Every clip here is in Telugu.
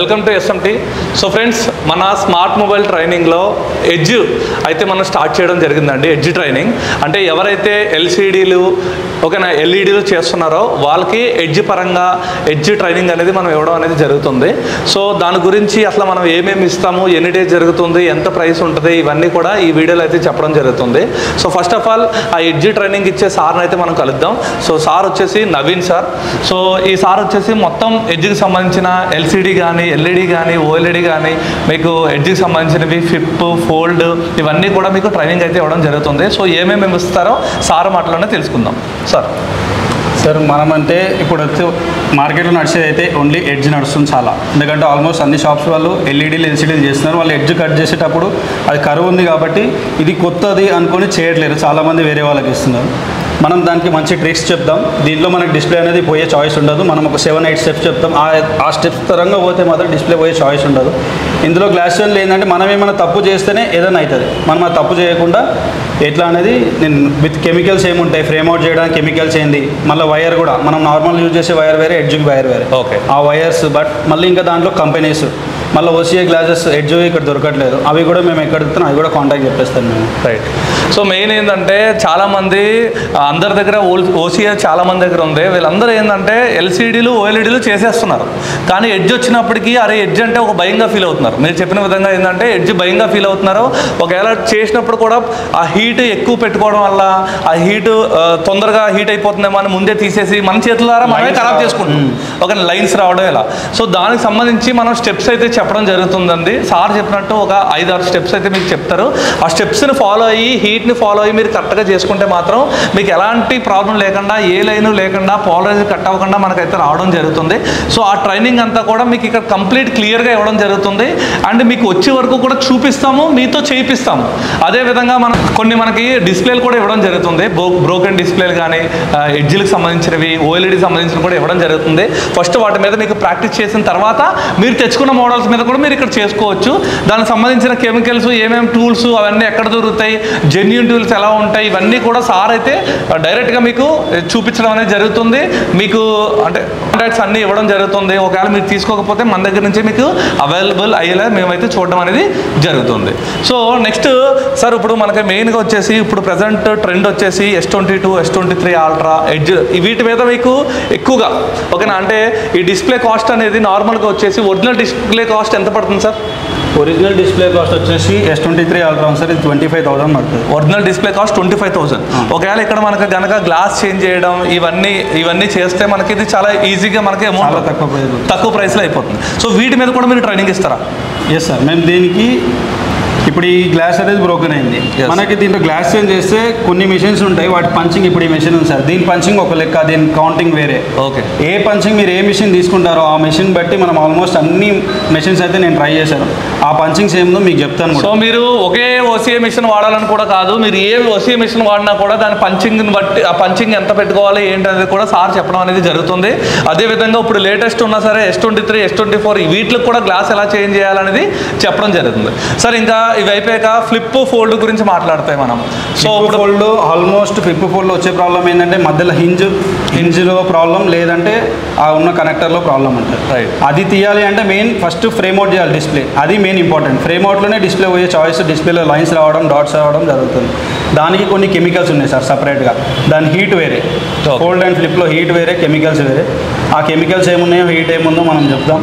Welcome to SMT. So friends, మన స్మార్ట్ మొబైల్ ట్రైనింగ్లో ఎడ్జ్ అయితే మనం స్టార్ట్ చేయడం జరిగిందండి. ఎడ్జ్ ట్రైనింగ్ అంటే ఎవరైతే ఎల్సిడీలు ఓకేనా ఎల్ఈడీలు చేస్తున్నారో వాళ్ళకి ఎడ్జ్ పరంగా ఎడ్జ్ ట్రైనింగ్ అనేది మనం ఇవ్వడం అనేది జరుగుతుంది. సో దాని గురించి అసలు మనం ఏమేమి ఇస్తాము, ఎన్ని డేస్ జరుగుతుంది, ఎంత ప్రైస్ ఉంటుంది, ఇవన్నీ కూడా ఈ వీడియోలో అయితే చెప్పడం జరుగుతుంది. సో ఫస్ట్ ఆఫ్ ఆల్ ఆ ఎడ్జ్ ట్రైనింగ్ ఇచ్చే సార్ని అయితే మనం కలుద్దాం. సో సార్ వచ్చేసి నవీన్ సార్. సో ఈ సార్ వచ్చేసి మొత్తం ఎడ్జ్కి సంబంధించిన ఎల్సిడి కానీ ఎల్ఈడి కానీ ఓఎల్ఈడి కానీ మీకు ఎడ్జ్కి సంబంధించినవి ఫ్లిప్ ఫోల్డ్ ఇవన్నీ కూడా మీకు ట్రైనింగ్ అయితే ఇవ్వడం జరుగుతుంది. సో ఏమేమి ఇస్తారో సార్ మాటలోనే తెలుసుకుందాం. సార్ మనమంటే ఇప్పుడు వచ్చి మార్కెట్లో నడిచేది అయితే ఓన్లీ ఎడ్జ్ నడుస్తుంది చాలా. ఎందుకంటే ఆల్మోస్ట్ అన్ని షాప్స్ వాళ్ళు ఎల్ఈడీలు ఎల్సిడీలు చేస్తున్నారు. వాళ్ళు ఎడ్జ్ కట్ చేసేటప్పుడు అది కరువు ఉంది కాబట్టి ఇది కొత్తది అనుకొని చేయట్లేరు, చాలామంది వేరే వాళ్ళకి ఇస్తున్నారు. మనం దానికి మంచి ట్రిక్స్ చెప్తాం. దీంట్లో మనకి డిస్ప్లే అనేది పోయే చాయిస్ ఉండదు. మనం ఒక 7-8 స్టెప్స్ చెప్తాం. ఆ స్టెప్స్ తరంగా పోతే మాత్రం డిస్ప్లే పోయే చాయిస్ ఉండదు. ఇందులో గ్లాస్ స్టోన్లు ఏంటంటే మనం ఏమైనా తప్పు చేస్తేనే ఏదైనా అవుతుంది. మనం ఆ తప్పు చేయకుండా ఎట్లా అనేది నేను విత్ కెమికల్స్ ఏముంటాయి, ఫ్రేమ్ అవుట్ చేయడానికి కెమికల్స్ ఏంది, మళ్ళీ వైర్ కూడా మనం నార్మల్ యూజ్ చేసే వైర్ వేరే, ఎడ్జ్కి వైర్ వేరే. ఓకే, ఆ వైర్స్ బట్ మళ్ళీ ఇంకా దాంట్లో కంపెనీస్ మళ్ళీ ఓసీఏ గ్లాసెస్ ఎడ్జ్ ఇక్కడ దొరకట్లేదు, అవి కూడా మేము ఎక్కడ దొరుకుతున్నాం అవి కూడా కాంటాక్ట్ చెప్పేస్తాను మేము. రైట్. సో మెయిన్ ఏంటంటే చాలామంది అందరి దగ్గర ఓసీఏ చాలామంది దగ్గర ఉంది. వీళ్ళందరూ ఏంటంటే ఎల్సిడీలు ఓఎల్ఈడీలు చేసేస్తున్నారు. కానీ ఎడ్జ్ వచ్చినప్పటికీ అరే ఎడ్జ్ అంటే ఒక భయంగా ఫీల్ అవుతున్నారు. మీరు చెప్పిన విధంగా ఏంటంటే ఎడ్జ్ భయంగా ఫీల్ అవుతున్నారు. ఒకవేళ చేసినప్పుడు కూడా ఆ హీట్ ఎక్కువ పెట్టుకోవడం వల్ల ఆ హీట్ తొందరగా హీట్ అయిపోతుందేమో అని ముందే తీసేసి మన చేతుల ద్వారా మనమే ఖరాబ్ చేసుకుంటాం. ఒక లైన్స్ రావడం ఇలా. సో దానికి సంబంధించి మనం స్టెప్స్ అయితే చెప్పడం జరుగుతుందండి. సార్ చెప్పినట్టు ఒక 5-6 స్టెప్స్ అయితే మీకు చెప్తారు. ఆ స్టెప్స్ని ఫాలో అయ్యి హీట్ని ఫాలో అయ్యి మీరు కరెక్ట్గా చేసుకుంటే మాత్రం మీకు ఎలాంటి ప్రాబ్లం లేకుండా ఏ లైన్ లేకుండా పోలరైజ్ కట్ అవ్వకుండా మనకైతే రావడం జరుగుతుంది. సో ఆ ట్రైనింగ్ అంతా కూడా మీకు ఇక్కడ కంప్లీట్ క్లియర్గా ఇవ్వడం జరుగుతుంది. అండ్ మీకు వచ్చే వరకు కూడా చూపిస్తాము, మీతో చేయిస్తాము. అదేవిధంగా మనకి డిస్ప్లేలు కూడా ఇవ్వడం జరుగుతుంది. బ్రోకెన్ డిస్ప్లేలు కానీ ఎడ్జ్లకు సంబంధించినవి ఓఎల్ఈడికి సంబంధించినవి కూడా ఇవ్వడం జరుగుతుంది. ఫస్ట్ వాటి మీద మీకు ప్రాక్టీస్ చేసిన తర్వాత మీరు తెచ్చుకున్న మోడల్స్ మీద కూడా మీరు ఇక్కడ చేసుకోవచ్చు. దానికి సంబంధించిన కెమికల్స్ ఏమేమి టూల్స్ అవన్నీ ఎక్కడ దొరుకుతాయి, జెన్యూన్ టూల్స్ ఎలా ఉంటాయి, ఇవన్నీ కూడా సార్ అయితే డైరెక్ట్గా మీకు చూపించడం అనేది జరుగుతుంది. మీకు అంటే కాంటాక్ట్స్ అన్నీ ఇవ్వడం జరుగుతుంది. ఒకవేళ మీరు తీసుకోకపోతే మన దగ్గర నుంచి మీకు అవైలబుల్ అయ్యేలా మేమైతే చూడడం అనేది జరుగుతుంది. సో నెక్స్ట్ సార్, ఇప్పుడు మనకి మెయిన్గా వచ్చేసి ఇప్పుడు ప్రజెంట్ ట్రెండ్ వచ్చేసి S22, S23 అల్ట్రా ఎడ్జ్ వీటి మీద మీకు ఎక్కువగా ఓకేనా. అంటే ఈ డిస్ప్లే కాస్ట్ అనేది నార్మల్గా వచ్చేసి ఒరిజినల్ డిస్ప్లే కాస్ట్ ఎంత పడుతుంది సార్? ఒరిజినల్ డిస్ప్లే కాస్ట్ వచ్చేసి S23 అల్ట్రా సార్, ఇది 25,000 పడుతుంది. Original display cost 25,000. ఒకవేళ ఇక్కడ మనకు కనుక గ్లాస్ చేంజ్ చేయడం ఇవన్నీ చేస్తే మనకి ఇది చాలా ఈజీగా మనకి అమౌంట్ తక్కువ ప్రైస్లో అయిపోతుంది. సో వీటి మీద కూడా మీరు ట్రైనింగ్ ఇస్తారా? ఎస్ సార్, మేము దీనికి ఇప్పుడు ఈ గ్లాస్ అనేది బ్రోకెన్ అయింది. మనకి దీంట్లో గ్లాస్ చేంజ్ చేస్తే కొన్ని మిషన్స్ ఉంటాయి, వాటి పంచింగ్ ఇప్పుడు ఈ మిషన్ ఉంది సార్, దీని పంచింగ్ ఒక లెక్క, దీని కౌంటింగ్ వేరే. ఓకే, ఏ పంచింగ్ మీరు ఏ మిషన్ తీసుకుంటారో ఆ మిషన్ బట్టి మనం ఆల్మోస్ట్ అన్ని మిషన్స్ అయితే నేను ట్రై చేశాను. ఆ పంచింగ్స్ ఏముందో మీకు చెప్తాను. సో మీరు ఒకే ఓసీఏ మిషన్ వాడాలని కూడా కాదు, మీరు ఏ ఓసీఏ మిషన్ వాడినా కూడా దాని పంచింగ్ని బట్టి ఆ పంచింగ్ ఎంత పెట్టుకోవాలి ఏంటనేది కూడా సార్ చెప్పడం అనేది జరుగుతుంది. అదేవిధంగా ఇప్పుడు లేటెస్ట్ ఉన్నా సరే S23, S24 వీటికి కూడా గ్లాస్ ఎలా చేంజ్ చేయాలనేది చెప్పడం జరుగుతుంది. సార్ ఇంకా ఇవి అయిపోయాక ఫ్లిప్ ఫోల్డ్ గురించి మాట్లాడతాయి మనం. So fold almost flip fold వచ్చే ప్రాబ్లం ఏంటంటే మధ్యలో హింజ్లో ప్రాబ్లం, లేదంటే ఆ ఉన్న కనెక్టర్లో ప్రాబ్లం ఉంటుంది. రైట్, అది తీయాలి అంటే మెయిన్ ఫస్ట్ ఫ్రేమ్ అవుట్ చేయాలి డిస్ప్లే, అది మెయిన్ ఇంపార్టెంట్. ఫ్రేమ్ అవుట్లోనే డిస్ప్లే పోయే చాయిస్, డిస్ప్లేలో లైన్స్ రావడం డాట్స్ రావడం జరుగుతుంది. దానికి కొన్ని కెమికల్స్ ఉన్నాయి సార్ సపరేట్గా, దాని హీట్ వేరే. ఫోల్డ్ అండ్ ఫ్లిప్లో హీట్ వేరే, కెమికల్స్ వేరే. ఆ కెమికల్స్ ఏమున్నాయో హీట్ ఏముందో మనం చెప్తాం.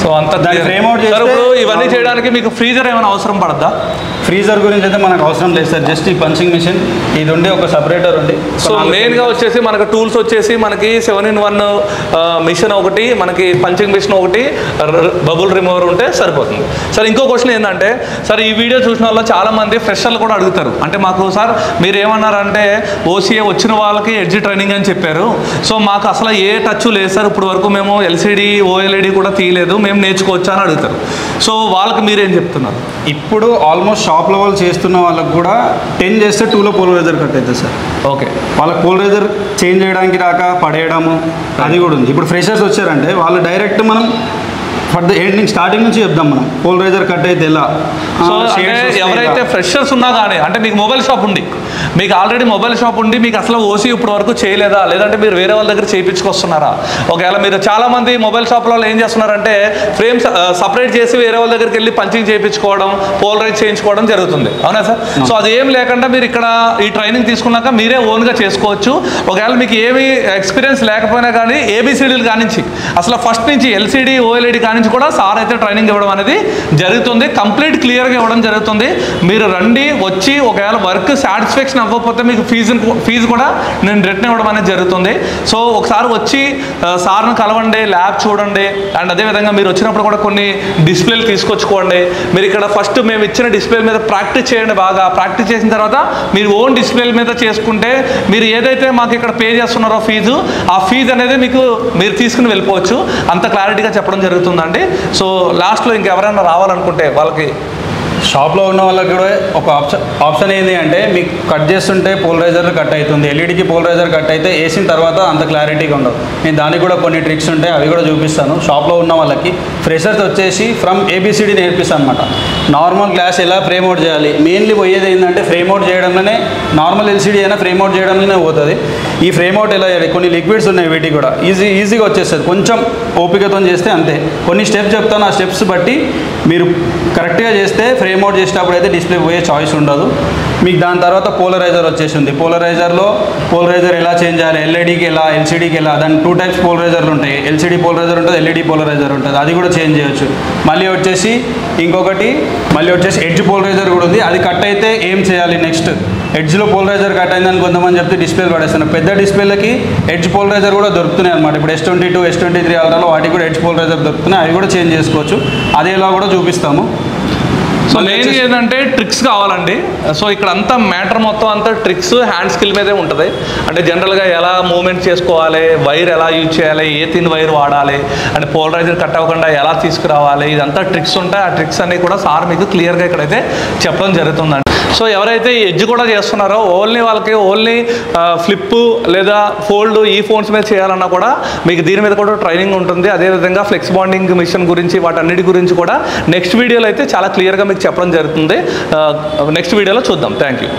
సో అంత దాని ఫ్రేమ్ అవుట్ చేస్తే ఇవన్నీ చేయడానికి మీకు ఫ్రీజర్ ఏమైనా అవసరం పడద్దా? ఫ్రీజర్ గురించి అయితే మనకు అవసరం లేదు సార్, జస్ట్ ఈ పంచింగ్ మిషన్ ఇది ఉండి ఒక సపరేటర్ ఉంది. సో మెయిన్గా వచ్చేసి మనకు టూల్స్ వచ్చేసి మనకి 7-in-1 మిషన్ ఒకటి, మనకి పంచింగ్ మిషన్ ఒకటి, బబుల్ రిమూవర్ ఉంటే సరిపోతుంది. సార్ ఇంకో క్వశ్చన్ ఏంటంటే సార్, ఈ వీడియో చూసిన వాళ్ళు చాలామంది ఫ్రెషర్లు కూడా అడుగుతారు. అంటే మాకు సార్ మీరు ఏమన్నారంటే ఓసీఏ వచ్చిన వాళ్ళకి ఎడ్జ్ ట్రైనింగ్ అని చెప్పారు. సో మాకు అసలు ఏ టచ్ లేదు సార్, ఇప్పుడు వరకు మేము ఎల్సిడి ఓఎల్ఈడి కూడా తీయలేదు, మేము నేర్చుకోవచ్చా అని అడుగుతారు. సో వాళ్ళకి మీరేం చెప్తున్నారు? ఇప్పుడు ఆల్మోస్ట్ షాప్ లెవెల్ చేస్తున్న వాళ్ళకి కూడా 10 చేస్తే 2లో పోలరైజర్ కట్ అవుతుంది సార్. ఓకే, వాళ్ళకి పోలరైజర్ చేంజ్ చేయడానికి రాక పడేయడము అది కూడా ఉంది. ఇప్పుడు ఫ్రెషర్స్ వచ్చారంటే వాళ్ళు డైరెక్ట్ మనం ఫర్ ద ఎండింగ్ స్టార్టింగ్ నుంచి చెప్దాం మనం. పోలరైజర్ కట్ అయితే ఎలా. సో అంటే ఎవరైతే ఫ్రెషర్స్ ఉన్నా కానీ, అంటే మీకు మొబైల్ షాప్ ఉంది, మీకు ఆల్రెడీ మొబైల్ షాప్ ఉండి మీకు అసలు ఓసీ ఇప్పుడు వరకు చేయలేదా, లేదంటే మీరు వేరే వాళ్ళ దగ్గర చేయించుకొస్తున్నారా, ఒకవేళ మీరు చాలామంది మొబైల్ షాప్లో ఏం చేస్తున్నారంటే ఫ్రేమ్ సపరేట్ చేసి వేరే వాళ్ళ దగ్గరికి వెళ్ళి పంచింగ్ చేయించుకోవడం, పోలరైజ్ చేయించుకోవడం జరుగుతుంది, అవునా సార్? సో అది ఏం లేకుండా మీరు ఇక్కడ ఈ ట్రైనింగ్ తీసుకున్నాక మీరే ఓన్గా చేసుకోవచ్చు. ఒకవేళ మీకు ఏమి ఎక్స్పీరియన్స్ లేకపోయినా కానీ ఏబిసిడీలు కానించి అసలు ఫస్ట్ నుంచి ఎల్సిడి ఓఎల్ఈడి కానించి కూడా సార్ అయితే ట్రైనింగ్ ఇవ్వడం అనేది జరుగుతుంది. కంప్లీట్ క్లియర్గా ఇవ్వడం జరుగుతుంది. మీరు రండి, వచ్చి ఒకవేళ వర్క్ సాటిస్ఫాక్షన్ అవ్వకపోతే మీకు ఫీజు కూడా నేను రిటర్న్ ఇవ్వడం అనేది జరుగుతుంది. సో ఒకసారి వచ్చి సార్ను కలవండి, ల్యాబ్ చూడండి, అండ్ అదేవిధంగా మీరు వచ్చినప్పుడు కూడా కొన్ని డిస్ప్లేలు తీసుకొచ్చుకోండి. మీరు ఇక్కడ ఫస్ట్ మేము ఇచ్చిన డిస్ప్లే మీద ప్రాక్టీస్ చేయండి. బాగా ప్రాక్టీస్ చేసిన తర్వాత మీరు ఓన్ డిస్ప్లే మీద చేసుకుంటే మీరు ఏదైతే మాకు ఇక్కడ పే చేస్తున్నారో ఫీజు, ఆ ఫీజు అనేది మీరు తీసుకుని వెళ్ళిపోవచ్చు. అంత క్లారిటీగా చెప్పడం జరుగుతుందండి. సో లాస్ట్లో ఇంకెవరైనా రావాలనుకుంటే వాళ్ళకి షాప్లో ఉన్న వాళ్ళకి కూడా ఒక ఆప్షన్ ఏంటి అంటే, మీకు కట్ చేస్తుంటే పోలరైజర్ కట్ అవుతుంది, ఎల్ఈడికి పోలరైజర్ కట్ అయితే వేసిన తర్వాత అంత క్లారిటీగా ఉండదు. నేను దానికి కూడా కొన్ని ట్రిక్స్ ఉంటాయి, అవి కూడా చూపిస్తాను. షాప్లో ఉన్న వాళ్ళకి ఫ్రెషర్స్ వచ్చేసి ఫ్రమ్ ఏబిసిడి నేర్పిస్తాను అనమాట. నార్మల్ గ్లాస్ ఎలా ఫ్రేమ్ అవుట్ చేయాలి, మెయిన్లీ పోయేది ఏంటంటే ఫ్రేమ్ అవుట్ చేయడంలోనే, నార్మల్ ఎల్సిడి అయినా ఫ్రేమ్ అవుట్ చేయడంలోనే పోతుంది. ఈ ఫ్రేమ్ అవుట్ ఎలా చేయాలి, కొన్ని లిక్విడ్స్ ఉన్నాయి, వీటికి కూడా ఈజీగా వచ్చేస్తుంది, కొంచెం ఓపికతో చేస్తే అంతే. కొన్ని స్టెప్స్ చెప్తాను, ఆ స్టెప్స్ బట్టి మీరు కరెక్ట్గా చేస్తే ఫ్రేమ్ అవుట్ చేసేటప్పుడు అయితే డిస్ప్లే పోయే చాయిస్ ఉండదు మీకు. దాని తర్వాత పోలరైజర్ వచ్చేసింది. పోలరైజర్ ఎలా చేంజ్ చేయాలి, ఎల్ఈడికి ఎలా, ఎల్సిడికి ఎలా, దాని 2 టైప్స్ పోలరైజర్లు ఉంటాయి. ఎల్సిడి పోలరైజర్ ఉంటుంది, ఎల్ఈడి పోలరైజర్ ఉంటుంది, అది కూడా చేంజ్ చేయొచ్చు. మళ్ళీ వచ్చేసి ఎడ్జ్ పోలరైజర్ కూడా ఉంది. అది కట్ అయితే ఏం చేయాలి నెక్స్ట్, ఎడ్జ్లో పోలరైజర్ కట్ అయిందని కొంతమంది చెప్తే డిస్ప్లేలు పడేస్తున్నారు. పెద్ద డిస్ప్లేలకి ఎడ్జ్ పోలరైజర్ కూడా దొరుకుతున్నాయి అనమాట. ఇప్పుడు S22, S23 అల్ట్రాలో వాటికి కూడా ఎడ్జ్ పోలరైజర్ దొరుకుతున్నాయి, అవి కూడా చేంజ్ చేసుకోవచ్చు. అది ఎలా కూడా చూపిస్తాము. సో మెయిన్ ఏంటంటే ట్రిక్స్ కావాలండి. సో ఇక్కడ అంతా మ్యాటర్ మొత్తం అంతా ట్రిక్స్, హ్యాండ్ స్కిల్ మీదే ఉంటుంది. అంటే జనరల్గా ఎలా మూవ్మెంట్ చేసుకోవాలి, వైర్ ఎలా యూజ్ చేయాలి, ఏ తిన్ వైర్ వాడాలి, అంటే పోలరైజర్ కట్ అవ్వకుండా ఎలా తీసుకురావాలి, ఇదంతా ట్రిక్స్ ఉంటాయి. ఆ ట్రిక్స్ అన్నీ కూడా సార్ మీకు క్లియర్గా ఇక్కడైతే చెప్పడం జరుగుతుందండి. సో ఎవరైతే ఎడ్జ్ కూడా చేస్తున్నారో వాళ్ళకి ఓన్లీ ఫ్లిప్ లేదా ఫోల్డ్ ఈ ఫోన్స్ మీద చేయాలన్నా కూడా మీకు దీని మీద కూడా ట్రైనింగ్ ఉంటుంది. అదేవిధంగా ఫ్లెక్స్ బాండింగ్ మిషన్ గురించి, వాటన్నిటి గురించి కూడా నెక్స్ట్ వీడియోలో అయితే చాలా క్లియర్గా మీకు చెప్పడం జరుగుతుంది. నెక్స్ట్ వీడియోలో చూద్దాం. Thank you.